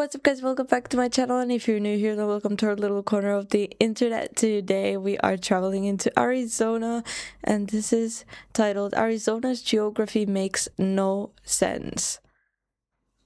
what's up guys, welcome back to my channel, and if you're new here then welcome to our little corner of the internet. Today we are traveling into Arizona and this is titled Arizona's Geography Makes No Sense.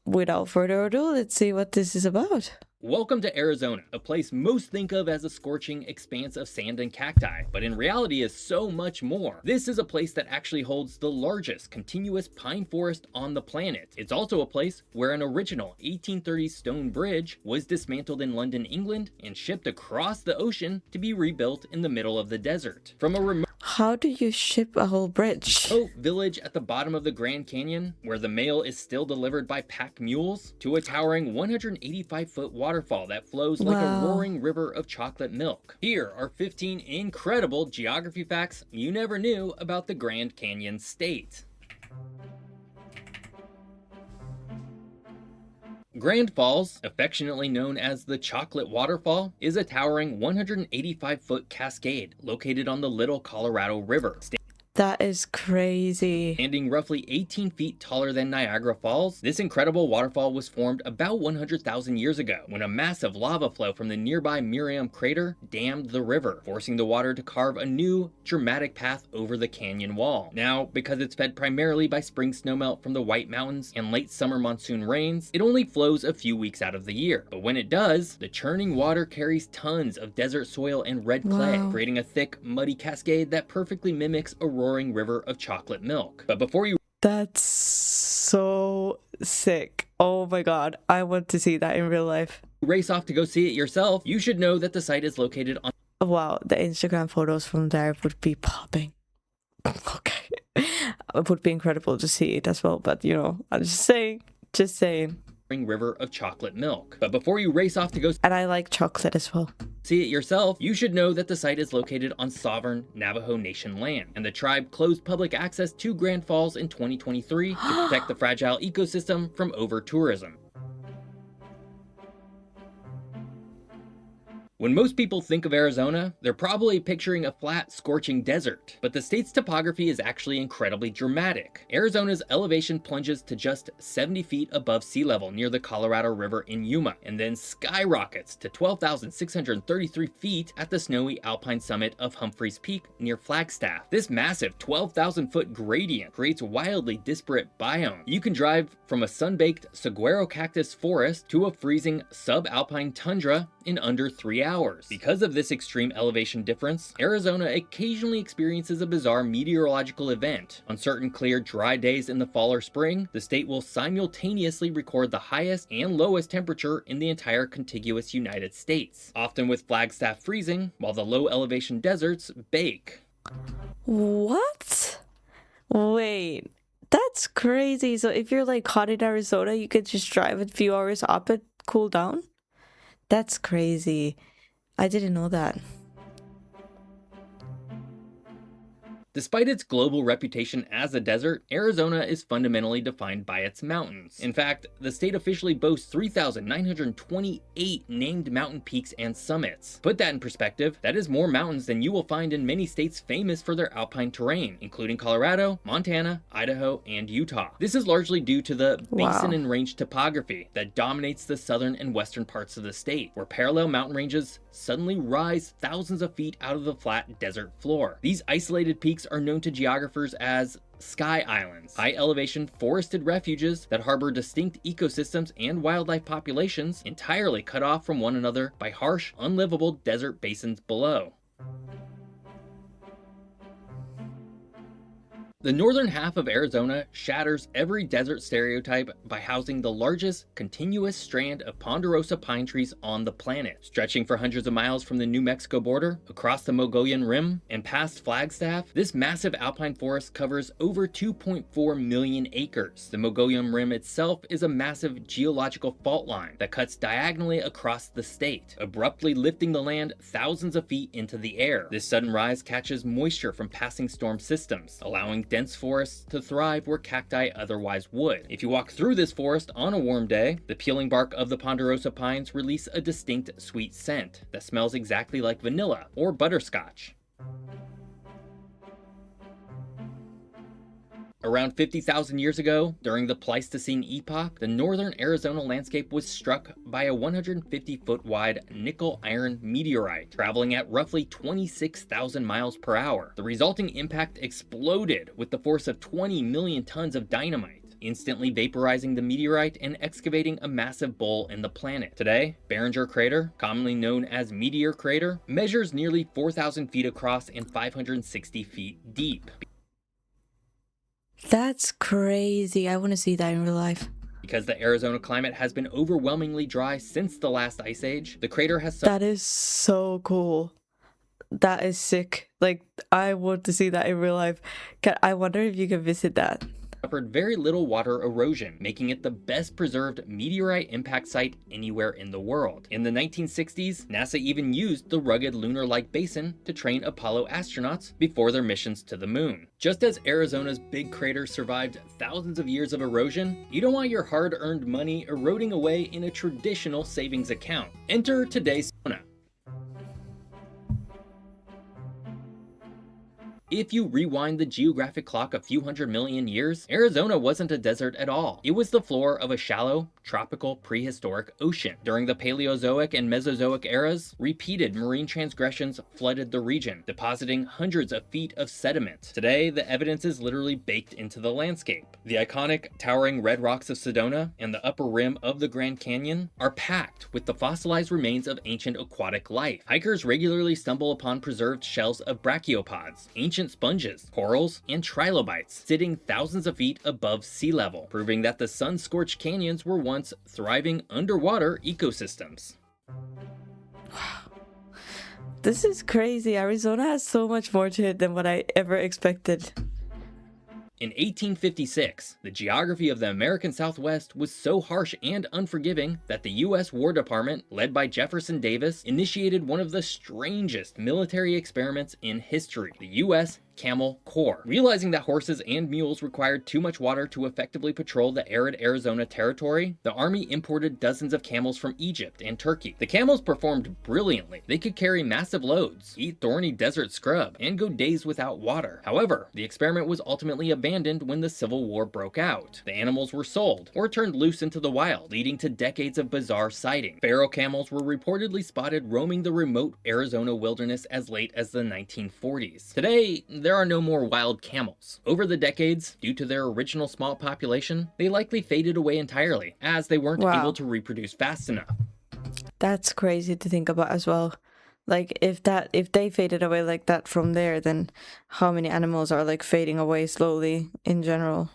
Without further ado, let's see what this is about. Welcome to Arizona, a place most think of as a scorching expanse of sand and cacti, but in reality is so much more. This is a place that actually holds the largest continuous pine forest on the planet. It's also a place where an original 1830s stone bridge was dismantled in London, England, and shipped across the ocean to be rebuilt in the middle of the desert. From a remote How do you ship a whole bridge? village at the bottom of the Grand Canyon, where the mail is still delivered by pack mules, to a towering 185-foot waterfall that flows like a roaring river of chocolate milk. Here are 15 incredible geography facts you never knew about the Grand Canyon state. Grand Falls, affectionately known as the Chocolate Waterfall, is a towering 185-foot cascade located on the Little Colorado River. That is crazy. Standing roughly 18 feet taller than Niagara Falls, this incredible waterfall was formed about 100,000 years ago when a massive lava flow from the nearby Meteor Crater dammed the river, forcing the water to carve a new, dramatic path over the canyon wall. Now, because it's fed primarily by spring snowmelt from the White Mountains and late summer monsoon rains, it only flows a few weeks out of the year. But when it does, the churning water carries tons of desert soil and red clay, creating a thick, muddy cascade that perfectly mimics a roaring river of chocolate milk. But before you That's so sick. Oh my god, I want to see that in real life. race off to go see it yourself, you should know that the site is located on Wow, the Instagram photos from there would be popping. Okay. It would be incredible to see it as well, but you know, I'm just saying. river of chocolate milk. But before you race off to go And I like chocolate as well. see it yourself, you should know that the site is located on sovereign Navajo Nation land, and the tribe closed public access to Grand Falls in 2023 to protect the fragile ecosystem from over-tourism. When most people think of Arizona, they're probably picturing a flat, scorching desert. But the state's topography is actually incredibly dramatic. Arizona's elevation plunges to just 70 feet above sea level near the Colorado River in Yuma, and then skyrockets to 12,633 feet at the snowy alpine summit of Humphreys Peak near Flagstaff. This massive 12,000-foot gradient creates a wildly disparate biome. You can drive from a sun-baked saguaro cactus forest to a freezing subalpine tundra in under 3 hours. Because of this extreme elevation difference, Arizona occasionally experiences a bizarre meteorological event. On certain clear, dry days in the fall or spring, the state will simultaneously record the highest and lowest temperature in the entire contiguous United States, often with Flagstaff freezing, while the low elevation deserts bake. What? Wait, that's crazy. So if you're like hot in Arizona, you could just drive a few hours up and cool down? That's crazy. I didn't know that. Despite its global reputation as a desert, Arizona is fundamentally defined by its mountains. In fact, the state officially boasts 3,928 named mountain peaks and summits. Put that in perspective, that is more mountains than you will find in many states famous for their alpine terrain, including Colorado, Montana, Idaho, and Utah. This is largely due to the basin and range topography that dominates the southern and western parts of the state, where parallel mountain ranges suddenly rise thousands of feet out of the flat desert floor. These isolated peaks are known to geographers as sky islands, high elevation forested refuges that harbor distinct ecosystems and wildlife populations entirely cut off from one another by harsh, unlivable desert basins below. The northern half of Arizona shatters every desert stereotype by housing the largest continuous strand of ponderosa pine trees on the planet. Stretching for hundreds of miles from the New Mexico border, across the Mogollon Rim, and past Flagstaff, this massive alpine forest covers over 2.4 million acres. The Mogollon Rim itself is a massive geological fault line that cuts diagonally across the state, abruptly lifting the land thousands of feet into the air. This sudden rise catches moisture from passing storm systems, allowing dense forests to thrive where cacti otherwise would. If you walk through this forest on a warm day, the peeling bark of the ponderosa pines release a distinct sweet scent that smells exactly like vanilla or butterscotch. Around 50,000 years ago, during the Pleistocene epoch, the northern Arizona landscape was struck by a 150-foot wide nickel-iron meteorite, traveling at roughly 26,000 miles per hour. The resulting impact exploded with the force of 20 million tons of dynamite, instantly vaporizing the meteorite and excavating a massive bowl in the planet. Today, Meteor Crater, commonly known as Meteor Crater, measures nearly 4,000 feet across and 560 feet deep. That's crazy. I want to see that in real life. Because the Arizona climate has been overwhelmingly dry since the last ice age, the crater has That is so cool. That is sick. Like, I want to see that in real life. I wonder if you can visit that. suffered very little water erosion, making it the best preserved meteorite impact site anywhere in the world. In the 1960s, NASA even used the rugged lunar-like basin to train Apollo astronauts before their missions to the moon. Just as Arizona's big crater survived thousands of years of erosion, you don't want your hard-earned money eroding away in a traditional savings account. Enter today's Arizona. If you rewind the geographic clock a few hundred million years, Arizona wasn't a desert at all. It was the floor of a shallow, tropical, prehistoric ocean. During the Paleozoic and Mesozoic eras, repeated marine transgressions flooded the region, depositing hundreds of feet of sediment. Today, the evidence is literally baked into the landscape. The iconic towering red rocks of Sedona and the upper rim of the Grand Canyon are packed with the fossilized remains of ancient aquatic life. Hikers regularly stumble upon preserved shells of brachiopods, ancient sponges, corals, and trilobites sitting thousands of feet above sea level, proving that the sun-scorched canyons were once thriving underwater ecosystems. Wow. This is crazy. Arizona has so much more to it than what I ever expected. In 1856, the geography of the American Southwest was so harsh and unforgiving that the US War Department, led by Jefferson Davis, initiated one of the strangest military experiments in history, the US Camel Corps. Realizing that horses and mules required too much water to effectively patrol the arid Arizona territory, the army imported dozens of camels from Egypt and Turkey. The camels performed brilliantly. They could carry massive loads, eat thorny desert scrub, and go days without water. However, the experiment was ultimately abandoned when the Civil War broke out. The animals were sold or turned loose into the wild, leading to decades of bizarre sightings. Pharaoh camels were reportedly spotted roaming the remote Arizona wilderness as late as the 1940s. Today, there are no more wild camels. Over the decades, due to their original small population, they likely faded away entirely, as they weren't able to reproduce fast enough. That's crazy to think about as well. Like, if they faded away like that from there, then how many animals are like fading away slowly in general?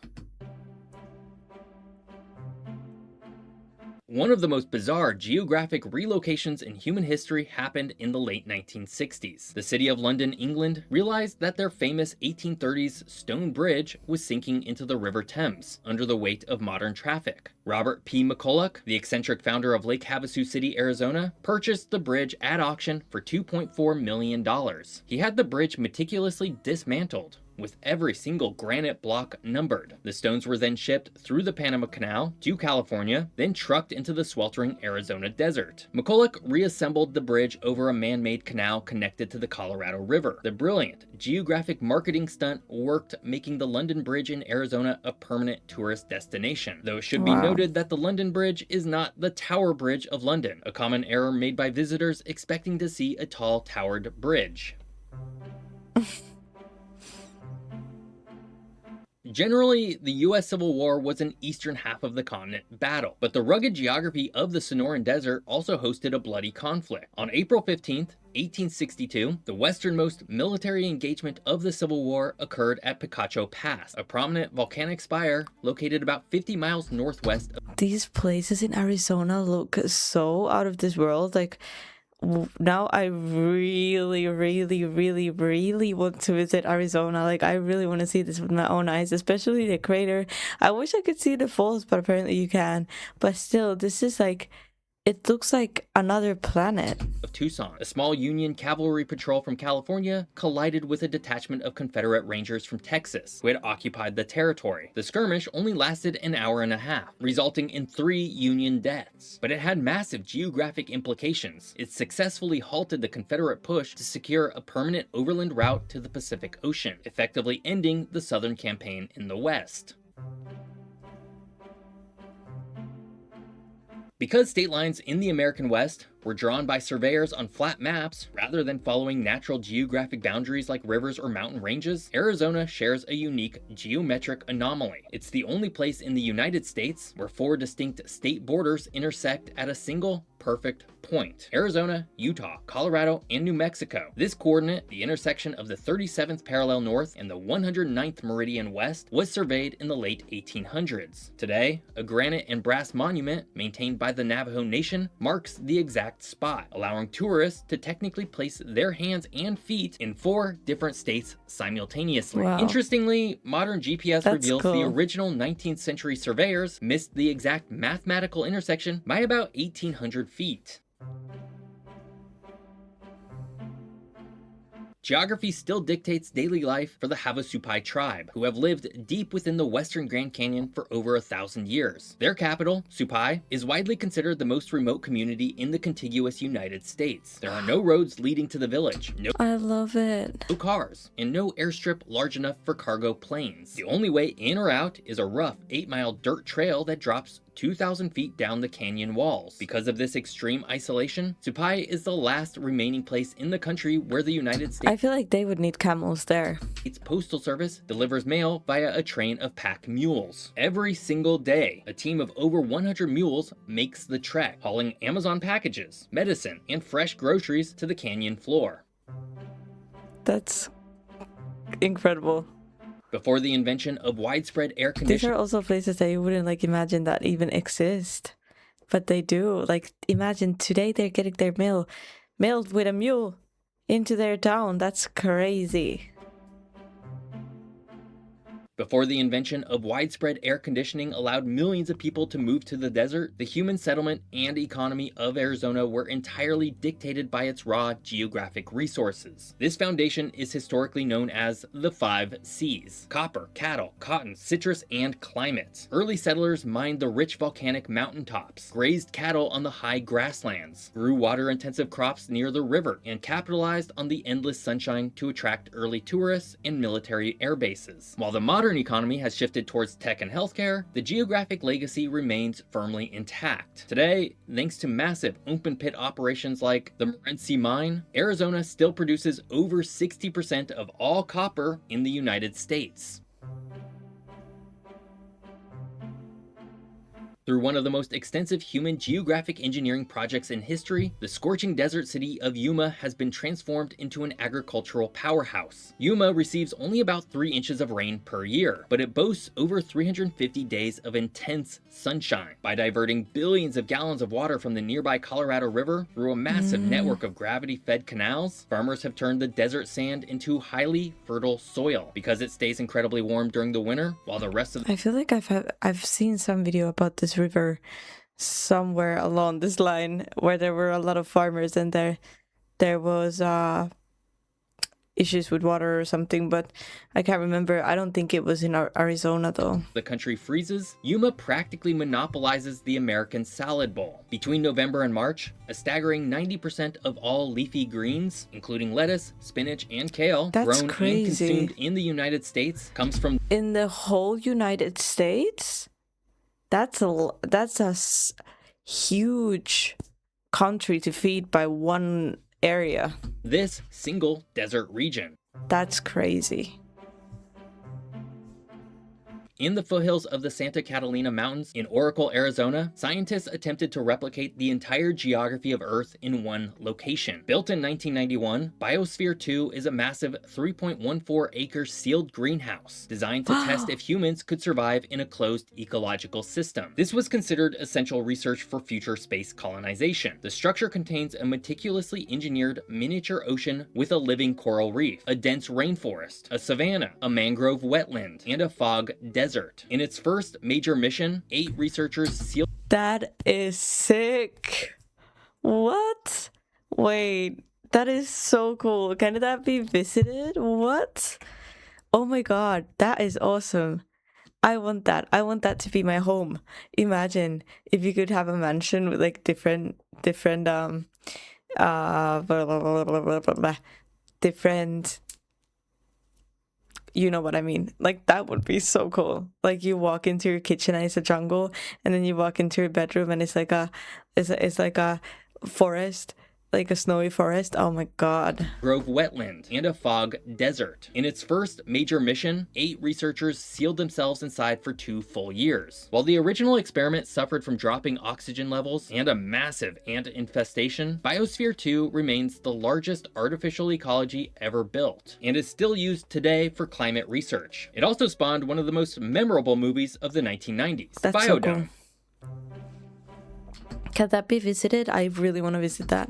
One of the most bizarre geographic relocations in human history happened in the late 1960s. The city of London, England, realized that their famous 1830s stone bridge was sinking into the River Thames under the weight of modern traffic. Robert P. McCulloch, the eccentric founder of Lake Havasu City, Arizona, purchased the bridge at auction for $2.4 million. He had the bridge meticulously dismantled, with every single granite block numbered. The stones were then shipped through the Panama Canal to California, then trucked into the sweltering Arizona desert. McCulloch reassembled the bridge over a man-made canal connected to the Colorado River. The brilliant geographic marketing stunt worked, making the London Bridge in Arizona a permanent tourist destination. Though it should be noted that the London Bridge is not the Tower Bridge of London, a common error made by visitors expecting to see a tall towered bridge. Generally, the US Civil War was an eastern half of the continent battle, but the rugged geography of the Sonoran Desert also hosted a bloody conflict. On April 15th, 1862, the westernmost military engagement of the Civil War occurred at Picacho Pass, a prominent volcanic spire located about 50 miles northwest of... These places in Arizona look so out of this world. Like, now I really want to visit Arizona. Like, I really want to see this with my own eyes, especially the crater. I wish I could see the falls, but apparently you can. But still, this is like it looks like another planet. Of Tucson, a small Union cavalry patrol from California collided with a detachment of Confederate Rangers from Texas who had occupied the territory. The skirmish only lasted an hour and a half, resulting in 3 Union deaths. But it had massive geographic implications. It successfully halted the Confederate push to secure a permanent overland route to the Pacific Ocean, effectively ending the Southern campaign in the West. Because state lines in the American West were drawn by surveyors on flat maps rather than following natural geographic boundaries like rivers or mountain ranges, Arizona shares a unique geometric anomaly. It's the only place in the United States where 4 distinct state borders intersect at a single perfect point. Arizona, Utah, Colorado, and New Mexico. This coordinate, the intersection of the 37th parallel north and the 109th meridian west, was surveyed in the late 1800s. Today, a granite and brass monument maintained by the Navajo Nation marks the exact spot, allowing tourists to technically place their hands and feet in 4 different states simultaneously. Wow. Interestingly, modern GPS That's reveals cool. the original 19th century surveyors missed the exact mathematical intersection by about 1,800 feet. Geography still dictates daily life for the Havasupai tribe, who have lived deep within the western Grand Canyon for over 1,000 years. Their capital, Supai, is widely considered the most remote community in the contiguous United States. There are no roads leading to the village, no I love it. cars, and no airstrip large enough for cargo planes. The only way in or out is a rough 8-mile dirt trail that drops 2,000 feet down the canyon walls. Because of this extreme isolation, Supai is the last remaining place in the country where the United States I feel like they would need camels there. Postal Service delivers mail via a train of pack mules. Every single day, a team of over 100 mules makes the trek, hauling Amazon packages, medicine, and fresh groceries to the canyon floor. That's incredible. Before the invention of widespread air These conditioning, are also places that you wouldn't like imagine that even exist, but they do. Like, imagine today they're getting their mail mailed with a mule into their town. That's crazy. Before the invention of widespread air conditioning allowed millions of people to move to the desert, the human settlement and economy of Arizona were entirely dictated by its raw geographic resources. This foundation is historically known as the 5 Cs: copper, cattle, cotton, citrus, and climate. Early settlers mined the rich volcanic mountaintops, grazed cattle on the high grasslands, grew water-intensive crops near the river, and capitalized on the endless sunshine to attract early tourists and military air bases. While the modern economy has shifted towards tech and healthcare, the geographic legacy remains firmly intact. Today, thanks to massive open pit operations like the Morenci mine, Arizona still produces over 60% of all copper in the United States. Through one of the most extensive human geographic engineering projects in history, the scorching desert city of Yuma has been transformed into an agricultural powerhouse. Yuma receives only about 3 inches of rain per year, but it boasts over 350 days of intense sunshine. By diverting billions of gallons of water from the nearby Colorado River through a massive network of gravity-fed canals, farmers have turned the desert sand into highly fertile soil. Because it stays incredibly warm during the winter, while the rest of I feel like I've seen some video about this river somewhere along this line where there were a lot of farmers and there was issues with water or something, but I can't remember. I don't think it was in Arizona though. the country freezes, Yuma practically monopolizes the American salad bowl. Between November and March, a staggering 90% of all leafy greens, including lettuce, spinach, and kale, That's grown crazy. and consumed in the United States, comes from In the whole United States? That's a huge country to feed by one area. this single desert region. That's crazy. In the foothills of the Santa Catalina Mountains in Oracle, Arizona, scientists attempted to replicate the entire geography of Earth in one location. Built in 1991, Biosphere 2 is a massive 3.14-acre sealed greenhouse designed to test if humans could survive in a closed ecological system. This was considered essential research for future space colonization. The structure contains a meticulously engineered miniature ocean with a living coral reef, a dense rainforest, a savanna, a mangrove wetland, and a fog desert desert. In its first major mission, 8 researchers sealed. That is sick. What? Wait, that is so cool. Can that be visited? What? Oh my god, that is awesome. I want that. I want that to be my home. Imagine if you could have a mansion with like different blah, blah, blah, blah, blah, blah, blah, different, you know what I mean. Like that would be so cool. Like you walk into your kitchen and it's a jungle, and then you walk into your bedroom and it's like a forest, like a snowy forest. Oh my god. Grove wetland and a fog desert. In its first major mission, 8 researchers sealed themselves inside for 2 full years. While the original experiment suffered from dropping oxygen levels and a massive ant infestation, Biosphere 2 remains the largest artificial ecology ever built and is still used today for climate research. It also spawned one of the most memorable movies of the 1990s, That's Biodome. so cool. Can that be visited? I really want to visit that.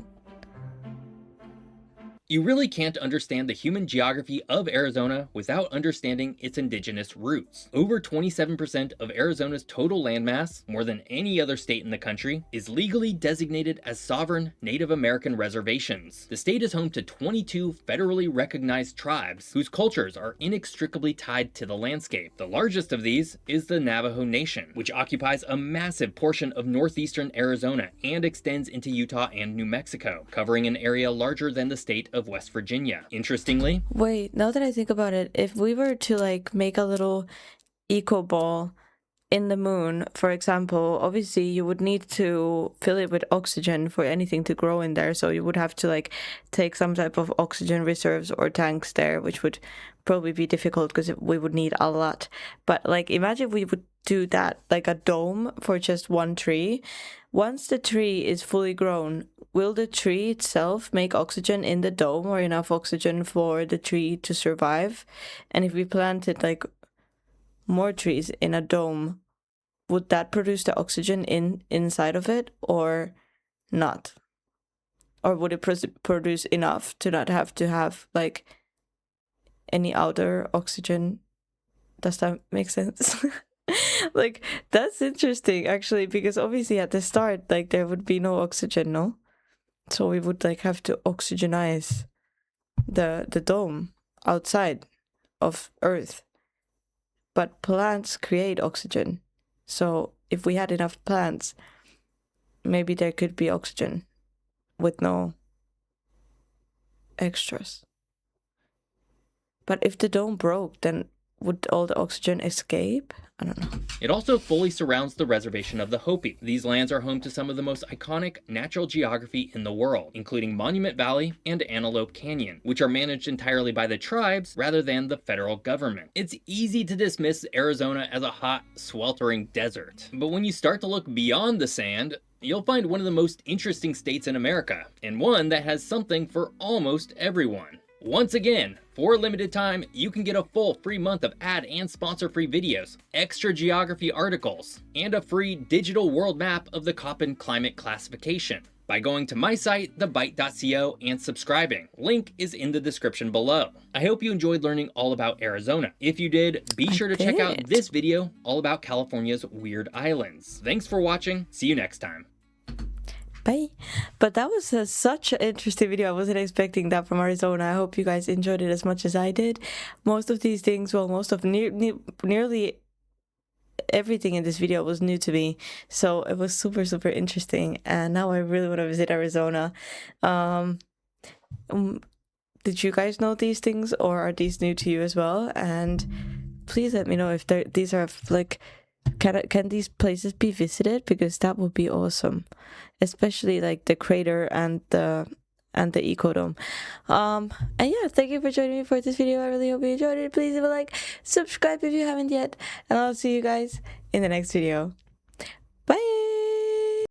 You really can't understand the human geography of Arizona without understanding its indigenous roots. Over 27% of Arizona's total landmass, more than any other state in the country, is legally designated as sovereign Native American reservations. The state is home to 22 federally recognized tribes whose cultures are inextricably tied to the landscape. The largest of these is the Navajo Nation, which occupies a massive portion of northeastern Arizona and extends into Utah and New Mexico, covering an area larger than the state of West Virginia. Interestingly, Wait, now that I think about it, if we were to like make a little eco ball in the moon, for example, obviously you would need to fill it with oxygen for anything to grow in there. So you would have to like take some type of oxygen reserves or tanks there, which would probably be difficult because we would need a lot. But like imagine we would do that, like a dome for just one tree. Once the tree is fully grown, will the tree itself make oxygen in the dome or enough oxygen for the tree to survive? And if we planted like more trees in a dome, would that produce the oxygen inside of it or not? Or would it produce enough to not have to have like any outer oxygen? Does that make sense? Like that's interesting actually, because obviously at the start like there would be no oxygen, no? So we would like have to oxygenize the dome outside of Earth. But plants create oxygen. So if we had enough plants, maybe there could be oxygen with no extras. But if the dome broke, then would all the oxygen escape? I don't know. it also fully surrounds the reservation of the Hopi. These lands are home to some of the most iconic natural geography in the world, including Monument Valley and Antelope Canyon, which are managed entirely by the tribes rather than the federal government. It's easy to dismiss Arizona as a hot, sweltering desert, but when you start to look beyond the sand, you'll find one of the most interesting states in America, and one that has something for almost everyone. Once again, for a limited time, you can get a full free month of ad and sponsor-free videos, extra geography articles, and a free digital world map of the Köppen climate classification by going to my site, thebite.co, and subscribing. Link is in the description below. I hope you enjoyed learning all about Arizona. If you did, be sure to check out this video all about California's weird islands. Thanks for watching. See you next time. Bye. But that was such an interesting video. I wasn't expecting that from Arizona. I hope you guys enjoyed it as much as I did. Most of these things, well, most of nearly everything in this video was new to me, so it was super interesting, and now I really want to visit Arizona. Did you guys know these things, or are these new to you as well? And please let me know if these are like, can these places be visited, because that would be awesome, especially like the crater and the ecodome. And yeah, thank you for joining me for this video. I really hope you enjoyed it. Please leave a like, subscribe if you haven't yet, and I'll see you guys in the next video.